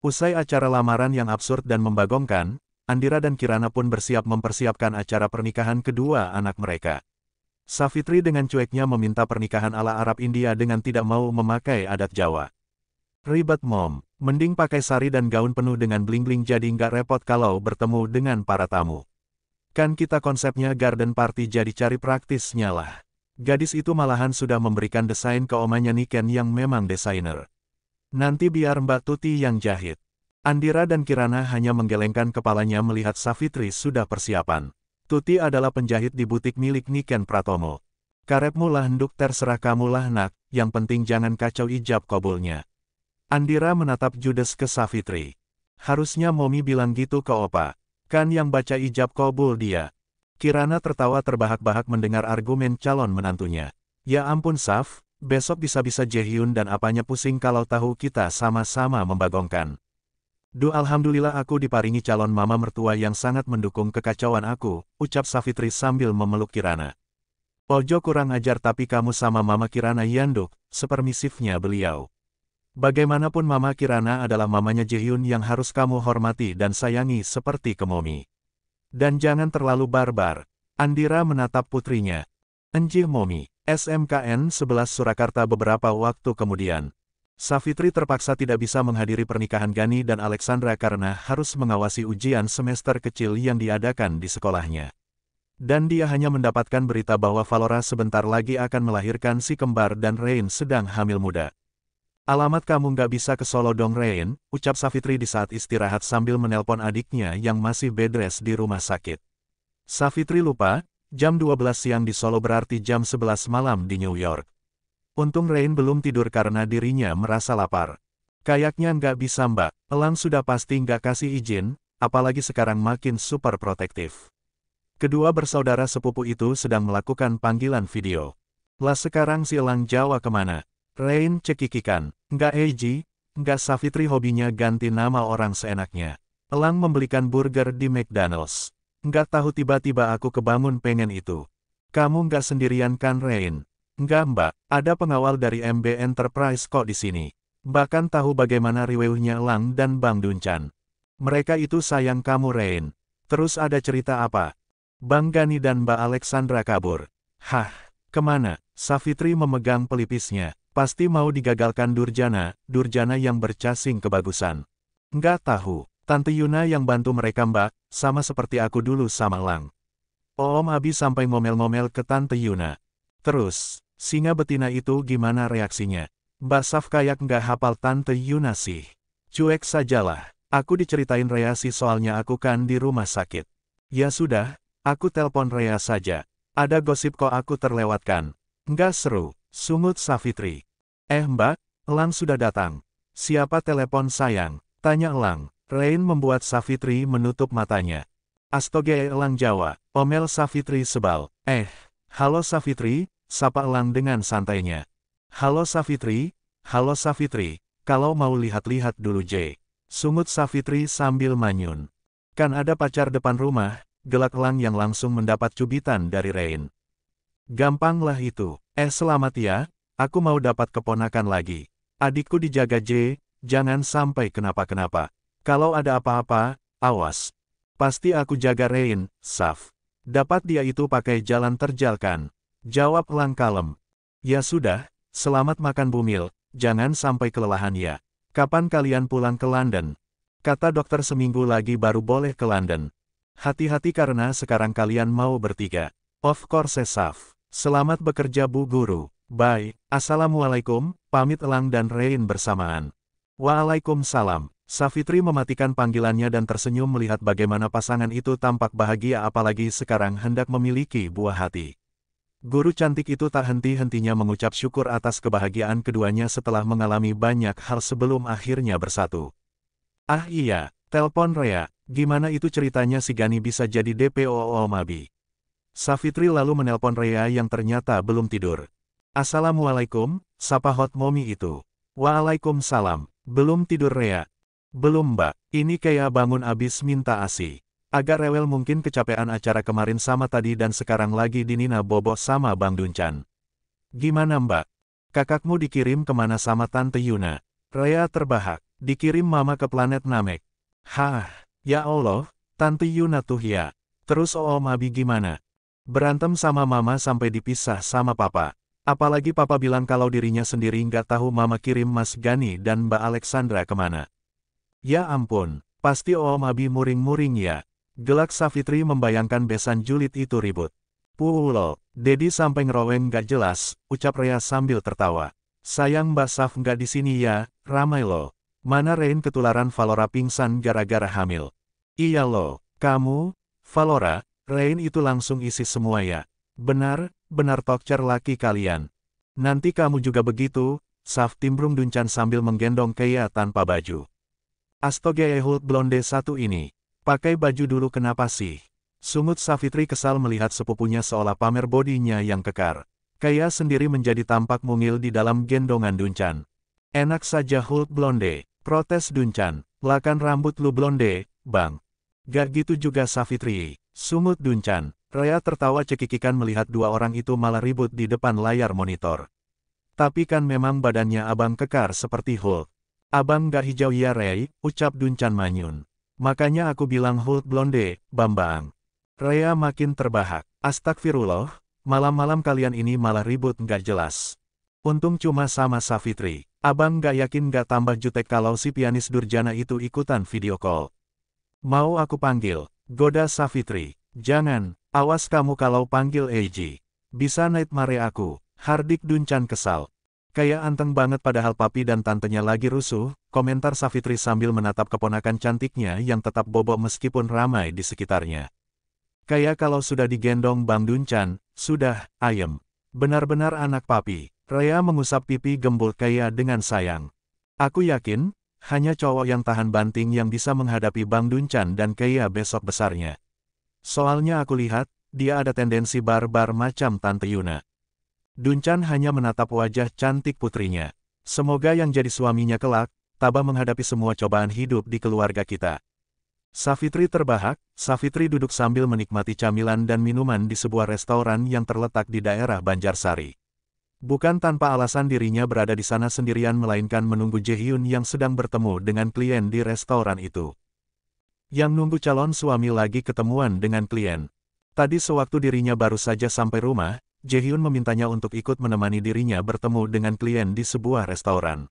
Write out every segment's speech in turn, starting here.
Usai acara lamaran yang absurd dan membagongkan, Andira dan Kirana pun bersiap mempersiapkan acara pernikahan kedua anak mereka. Savitri dengan cueknya meminta pernikahan ala Arab India dengan tidak mau memakai adat Jawa. Ribet mom, mending pakai sari dan gaun penuh dengan bling-bling jadi nggak repot kalau bertemu dengan para tamu. Kan kita konsepnya garden party jadi cari praktisnya lah. Gadis itu malahan sudah memberikan desain ke omanya Niken yang memang desainer. Nanti biar Mbak Tuti yang jahit. Andira dan Kirana hanya menggelengkan kepalanya melihat Savitri sudah persiapan. Tuti adalah penjahit di butik milik Niken Pratomo. Karepmu lah nduk terserah kamu lah nak, yang penting jangan kacau ijab kabulnya. Andira menatap judes ke Savitri. Harusnya Momi bilang gitu ke Opa. Kan yang baca ijab kabul dia. Kirana tertawa terbahak-bahak mendengar argumen calon menantunya. Ya ampun Saf, besok bisa-bisa Jaehyun dan apanya pusing kalau tahu kita sama-sama membagongkan. Alhamdulillah aku diparingi calon mama mertua yang sangat mendukung kekacauan aku, ucap Savitri sambil memeluk Kirana. Ojo kurang ajar tapi kamu sama mama Kirana Yanduk, sepermisifnya beliau. Bagaimanapun mama Kirana adalah mamanya Jaehyun yang harus kamu hormati dan sayangi seperti ke Momi. Dan jangan terlalu barbar. Andira menatap putrinya. Enjih Momi. SMKN 11 Surakarta beberapa waktu kemudian. Savitri terpaksa tidak bisa menghadiri pernikahan Gani dan Alexandra karena harus mengawasi ujian semester kecil yang diadakan di sekolahnya. Dan dia hanya mendapatkan berita bahwa Valora sebentar lagi akan melahirkan si kembar dan Rain sedang hamil muda. Alamat kamu nggak bisa ke Solo dong Rain, ucap Savitri di saat istirahat sambil menelpon adiknya yang masih bedres di rumah sakit. Savitri lupa, jam 12 siang di Solo berarti jam 11 malam di New York. Untung Rain belum tidur karena dirinya merasa lapar. Kayaknya nggak bisa mbak, Elang sudah pasti nggak kasih izin, apalagi sekarang makin super protektif. Kedua bersaudara sepupu itu sedang melakukan panggilan video. Lah sekarang si Elang Jawa kemana? Rain cekikikan. Nggak Eji, nggak Savitri hobinya ganti nama orang seenaknya. Elang membelikan burger di McDonald's. Nggak tahu tiba-tiba aku kebangun pengen itu. Kamu nggak sendirian kan Rain? Nggak mbak, ada pengawal dari MB Enterprise kok di sini. Bahkan tahu bagaimana riweuhnya Elang dan Bang Dunchan. Mereka itu sayang kamu Rain. Terus ada cerita apa? Bang Gani dan Mbak Alexandra kabur. Hah, kemana? Savitri memegang pelipisnya. Pasti mau digagalkan Durjana yang bercacing kebagusan. Nggak tahu, Tante Yuna yang bantu mereka mbak, sama seperti aku dulu sama Lang. Om Abi sampai ngomel-ngomel ke Tante Yuna. Terus, singa betina itu gimana reaksinya? Mbak Saf kayak nggak hafal Tante Yuna sih. Cuek sajalah, aku diceritain Rea sih soalnya aku kan di rumah sakit. Ya sudah, aku telpon Rea saja. Ada gosip kok aku terlewatkan. Nggak seru. Sungut Savitri. Mbak, Elang sudah datang. Siapa telepon sayang? Tanya Elang. Rain membuat Savitri menutup matanya. Astoge Elang Jawa, omel Savitri sebal. Halo Savitri, sapa Elang dengan santainya. Halo Savitri, kalau mau lihat-lihat dulu J. Sungut Savitri sambil manyun. Kan ada pacar depan rumah, gelak Elang yang langsung mendapat cubitan dari Rain. Gampang lah itu. Selamat ya, aku mau dapat keponakan lagi. Adikku dijaga J, jangan sampai kenapa-kenapa. Kalau ada apa-apa, awas. Pasti aku jaga Rain, Saf. Dapat dia itu pakai jalan terjal kan? Jawab Elang kalem. Ya sudah, selamat makan bumil, jangan sampai kelelahan ya. Kapan kalian pulang ke London? Kata dokter seminggu lagi baru boleh ke London. Hati-hati karena sekarang kalian mau bertiga. Of course Saf. Selamat bekerja Bu Guru. Bye. Assalamualaikum, pamit Elang dan Rain bersamaan. Waalaikumsalam. Savitri mematikan panggilannya dan tersenyum melihat bagaimana pasangan itu tampak bahagia apalagi sekarang hendak memiliki buah hati. Guru cantik itu tak henti-hentinya mengucap syukur atas kebahagiaan keduanya setelah mengalami banyak hal sebelum akhirnya bersatu. Ah iya, telpon Rea, gimana itu ceritanya si Gani bisa jadi DPO Mabi? Savitri lalu menelpon Rea yang ternyata belum tidur. Assalamualaikum, sapa hot mommy itu. Waalaikumsalam, belum tidur Rea? Belum mbak, ini kayak bangun abis minta ASI. Agak rewel mungkin kecapean acara kemarin sama tadi dan sekarang lagi dinina bobo sama Bang Dunchan. Gimana mbak? Kakakmu dikirim kemana sama Tante Yuna? Rea terbahak. Dikirim mama ke planet Namek. Hah, ya Allah, Tante Yuna tuh ya. Terus Om Abi gimana? Berantem sama mama sampai dipisah sama papa. Apalagi papa bilang kalau dirinya sendiri nggak tahu mama kirim Mas Gani dan Mbak Alexandra kemana. Ya ampun, pasti Om Abi muring-muring ya. Gelak Savitri membayangkan besan julid itu ribut. Pulo, Dedi sampai ngeroweng nggak jelas, ucap Rea sambil tertawa. Sayang Mbak Saf nggak di sini ya, ramai loh. Mana Rain ketularan Valora pingsan gara-gara hamil. Iya loh, kamu, Valora, Rain itu langsung isi semua ya. Benar, benar tokcer laki kalian. Nanti kamu juga begitu, Saf timbrung Dunchan sambil menggendong Kea tanpa baju. Astoge Ehult blonde satu ini. Pakai baju dulu kenapa sih? Sungut Savitri kesal melihat sepupunya seolah pamer bodinya yang kekar. Kea sendiri menjadi tampak mungil di dalam gendongan Dunchan. Enak saja Hult blonde. Protes Dunchan, lakan rambut lu blonde, bang. Gak gitu juga Savitri, sungut Dunchan. Rea tertawa cekikikan melihat dua orang itu malah ribut di depan layar monitor. Tapi kan memang badannya abang kekar seperti Hulk. Abang gak hijau ya Ray, ucap Dunchan manyun. Makanya aku bilang Hulk blonde, Bambang. Rea makin terbahak. Astagfirullah, malam-malam kalian ini malah ribut gak jelas. Untung cuma sama Savitri. Abang gak yakin gak tambah jutek kalau si pianis Durjana itu ikutan video call. Mau aku panggil, goda Savitri. Jangan, awas kamu kalau panggil Eiji. Bisa nightmare aku, hardik Dunchan kesal. Kayak anteng banget padahal papi dan tantenya lagi rusuh, komentar Savitri sambil menatap keponakan cantiknya yang tetap bobok meskipun ramai di sekitarnya. Kayak kalau sudah digendong Bang Dunchan, sudah, ayem. Benar-benar anak papi. Rea mengusap pipi gembul Kea dengan sayang. Aku yakin, hanya cowok yang tahan banting yang bisa menghadapi Bang Dunchan dan Kea besok besarnya. Soalnya aku lihat, dia ada tendensi barbar macam Tante Yuna. Dunchan hanya menatap wajah cantik putrinya. Semoga yang jadi suaminya kelak, tabah menghadapi semua cobaan hidup di keluarga kita. Savitri terbahak, Savitri duduk sambil menikmati camilan dan minuman di sebuah restoran yang terletak di daerah Banjarsari. Bukan tanpa alasan dirinya berada di sana sendirian melainkan menunggu Jaehyun yang sedang bertemu dengan klien di restoran itu. Yang nunggu calon suami lagi ketemuan dengan klien. Tadi sewaktu dirinya baru saja sampai rumah, Jaehyun memintanya untuk ikut menemani dirinya bertemu dengan klien di sebuah restoran.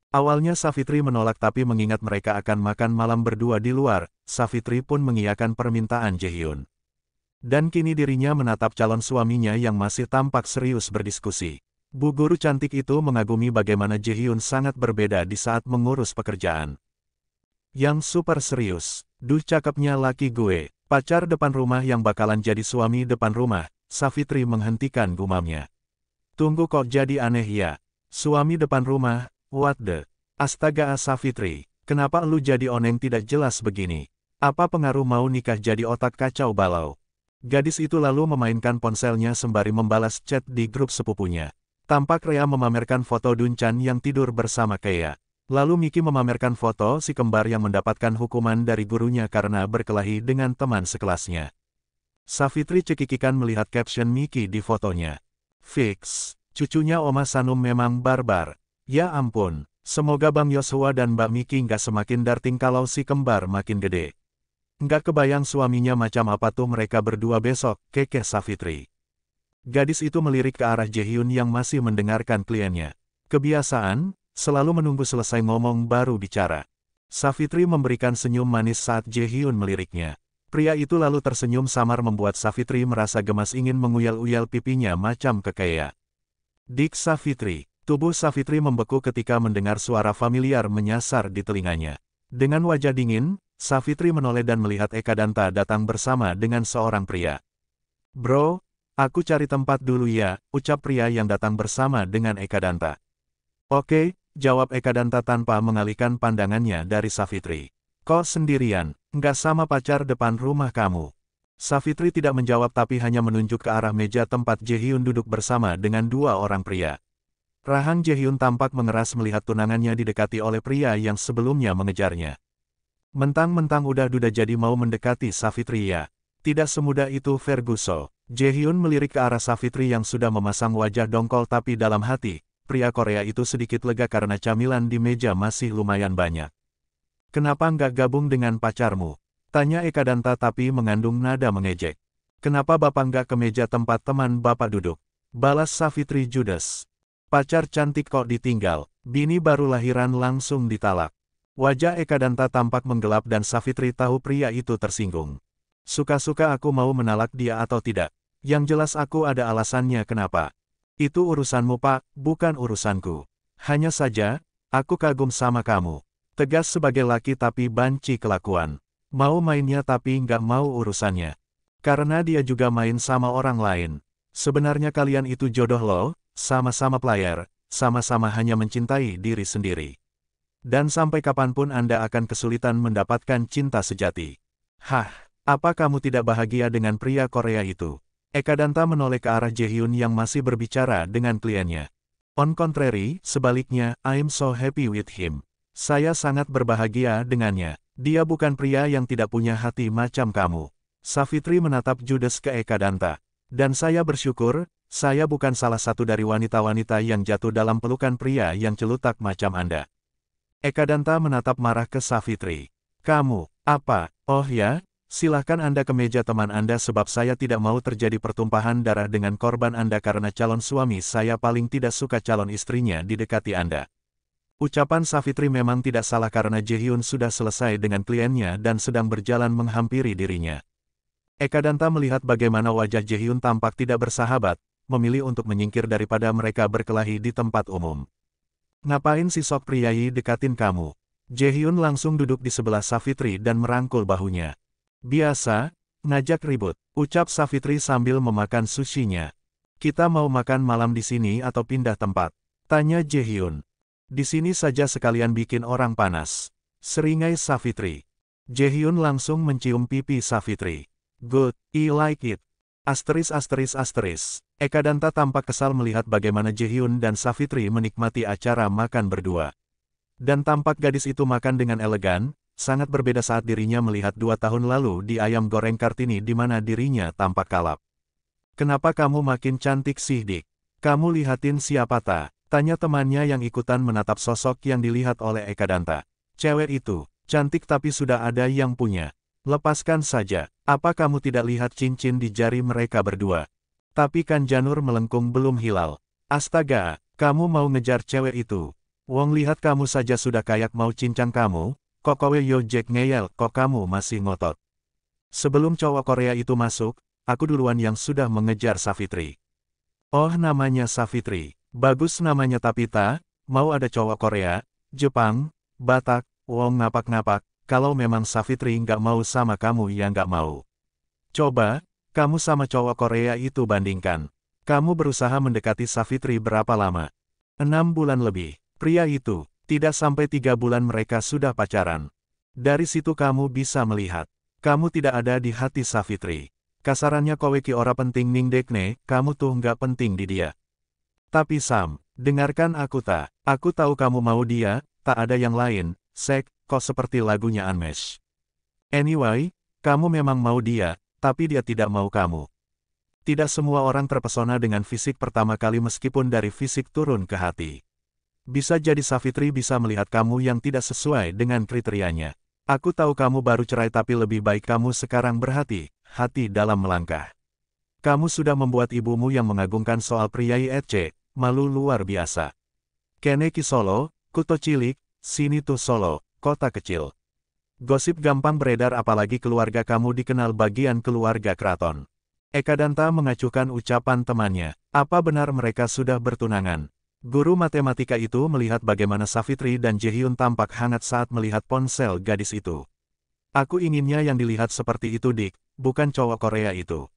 Awalnya Savitri menolak tapi mengingat mereka akan makan malam berdua di luar, Savitri pun mengiyakan permintaan Jaehyun. Dan kini dirinya menatap calon suaminya yang masih tampak serius berdiskusi. Bu guru cantik itu mengagumi bagaimana Jaehyun sangat berbeda di saat mengurus pekerjaan. Yang super serius, duh cakepnya laki gue, pacar depan rumah yang bakalan jadi suami depan rumah, Savitri menghentikan gumamnya. Tunggu kok jadi aneh ya, suami depan rumah, what the, astaga Savitri, kenapa lu jadi oneng tidak jelas begini? Apa pengaruh mau nikah jadi otak kacau balau? Gadis itu lalu memainkan ponselnya sembari membalas chat di grup sepupunya. Tampak Rea memamerkan foto Dunchan yang tidur bersama Kea. Lalu Miki memamerkan foto si kembar yang mendapatkan hukuman dari gurunya karena berkelahi dengan teman sekelasnya. Savitri cekikikan melihat caption Miki di fotonya. Fix, cucunya Oma Sanum memang barbar. Ya ampun, semoga Bang Yosua dan Mbak Miki nggak semakin darting kalau si kembar makin gede. Nggak kebayang suaminya macam apa tuh mereka berdua besok, kekeh Savitri. Gadis itu melirik ke arah Jaehyun yang masih mendengarkan kliennya. Kebiasaan, selalu menunggu selesai ngomong baru bicara. Savitri memberikan senyum manis saat Jaehyun meliriknya. Pria itu lalu tersenyum samar membuat Savitri merasa gemas ingin menguyal-uyal pipinya macam kekaya. Dik Savitri, tubuh Savitri membeku ketika mendengar suara familiar menyasar di telinganya. Dengan wajah dingin, Savitri menoleh dan melihat Ekadanta datang bersama dengan seorang pria. Bro, aku cari tempat dulu ya, ucap pria yang datang bersama dengan Ekadanta. Oke, jawab Ekadanta tanpa mengalihkan pandangannya dari Savitri. Kok sendirian, nggak sama pacar depan rumah kamu? Savitri tidak menjawab tapi hanya menunjuk ke arah meja tempat Jaehyun duduk bersama dengan dua orang pria. Rahang Jaehyun tampak mengeras melihat tunangannya didekati oleh pria yang sebelumnya mengejarnya. Mentang-mentang udah duda jadi mau mendekati Savitri ya. Tidak semudah itu Ferguson. Jaehyun melirik ke arah Savitri yang sudah memasang wajah dongkol tapi dalam hati, pria Korea itu sedikit lega karena camilan di meja masih lumayan banyak. Kenapa nggak gabung dengan pacarmu? Tanya Ekadanta tapi mengandung nada mengejek. Kenapa Bapak nggak ke meja tempat teman Bapak duduk? Balas Savitri judes. Pacar cantik kok ditinggal, bini baru lahiran langsung ditalak. Wajah Ekadanta tampak menggelap dan Savitri tahu pria itu tersinggung. Suka-suka aku mau menalak dia atau tidak. Yang jelas aku ada alasannya kenapa. Itu urusanmu Pak, bukan urusanku. Hanya saja, aku kagum sama kamu. Tegas sebagai laki tapi banci kelakuan. Mau mainnya tapi nggak mau urusannya. Karena dia juga main sama orang lain. Sebenarnya kalian itu jodoh loh, sama-sama player, sama-sama hanya mencintai diri sendiri. Dan sampai kapanpun Anda akan kesulitan mendapatkan cinta sejati. Hah, apa kamu tidak bahagia dengan pria Korea itu? Ekadanta menoleh ke arah Jaehyun yang masih berbicara dengan kliennya. On contrary, sebaliknya, I'm so happy with him. Saya sangat berbahagia dengannya. Dia bukan pria yang tidak punya hati macam kamu. Savitri menatap judes ke Ekadanta. Dan saya bersyukur, saya bukan salah satu dari wanita-wanita yang jatuh dalam pelukan pria yang celutak macam Anda. Ekadanta menatap marah ke Savitri. Kamu, apa? Oh ya, silahkan Anda ke meja teman Anda sebab saya tidak mau terjadi pertumpahan darah dengan korban Anda karena calon suami saya paling tidak suka calon istrinya didekati Anda. Ucapan Savitri memang tidak salah karena Jaehyun sudah selesai dengan kliennya dan sedang berjalan menghampiri dirinya. Ekadanta melihat bagaimana wajah Jaehyun tampak tidak bersahabat, memilih untuk menyingkir daripada mereka berkelahi di tempat umum. Ngapain si sok priayi dekatin kamu? Jaehyun langsung duduk di sebelah Savitri dan merangkul bahunya. Biasa, ngajak ribut, ucap Savitri sambil memakan sushinya. Kita mau makan malam di sini atau pindah tempat? Tanya Jaehyun. Di sini saja sekalian bikin orang panas. Seringai Savitri. Jaehyun langsung mencium pipi Savitri. Good, I like it. Asteris. Ekadanta tampak kesal melihat bagaimana Jaehyun dan Savitri menikmati acara makan berdua. Dan tampak gadis itu makan dengan elegan, sangat berbeda saat dirinya melihat 2 tahun lalu di Ayam Goreng Kartini di mana dirinya tampak kalap. Kenapa kamu makin cantik sih Dik? Kamu lihatin siapa ta? Tanya temannya yang ikutan menatap sosok yang dilihat oleh Ekadanta. Cewek itu, cantik tapi sudah ada yang punya. Lepaskan saja, apa kamu tidak lihat cincin di jari mereka berdua? Tapi kan janur melengkung belum hilal. Astaga, kamu mau ngejar cewek itu? Wong lihat kamu saja sudah kayak mau cincang kamu, kok kowe yo Jack ngeyel, kok kamu masih ngotot. Sebelum cowok Korea itu masuk, aku duluan yang sudah mengejar Savitri. Oh namanya Savitri. Bagus namanya tapi mau ada cowok Korea, Jepang, Batak, Wong ngapak-ngapak, kalau memang Savitri nggak mau sama kamu ya nggak mau. Coba, kamu sama cowok Korea itu bandingkan. Kamu berusaha mendekati Savitri berapa lama? 6 bulan lebih. Pria itu, tidak sampai 3 bulan mereka sudah pacaran. Dari situ kamu bisa melihat. Kamu tidak ada di hati Savitri. Kasarannya kowe ki ora penting ning dekne, kamu tuh nggak penting di dia. Tapi Sam, dengarkan aku tak. Aku tahu kamu mau dia, tak ada yang lain, sek, kok seperti lagunya Unmesh. Anyway, kamu memang mau dia, tapi dia tidak mau kamu. Tidak semua orang terpesona dengan fisik pertama kali meskipun dari fisik turun ke hati. Bisa jadi Savitri bisa melihat kamu yang tidak sesuai dengan kriterianya. Aku tahu kamu baru cerai tapi lebih baik kamu sekarang berhati-hati dalam melangkah. Kamu sudah membuat ibumu yang mengagungkan soal priai etc. malu luar biasa. Kene ki Solo, kuto cilik, sini tuh Solo, kota kecil. Gosip gampang beredar apalagi keluarga kamu dikenal bagian keluarga keraton. Ekadanta mengacuhkan ucapan temannya. Apa benar mereka sudah bertunangan? Guru matematika itu melihat bagaimana Savitri dan Jaehyun tampak hangat saat melihat ponsel gadis itu. Aku inginnya yang dilihat seperti itu Dik, bukan cowok Korea itu.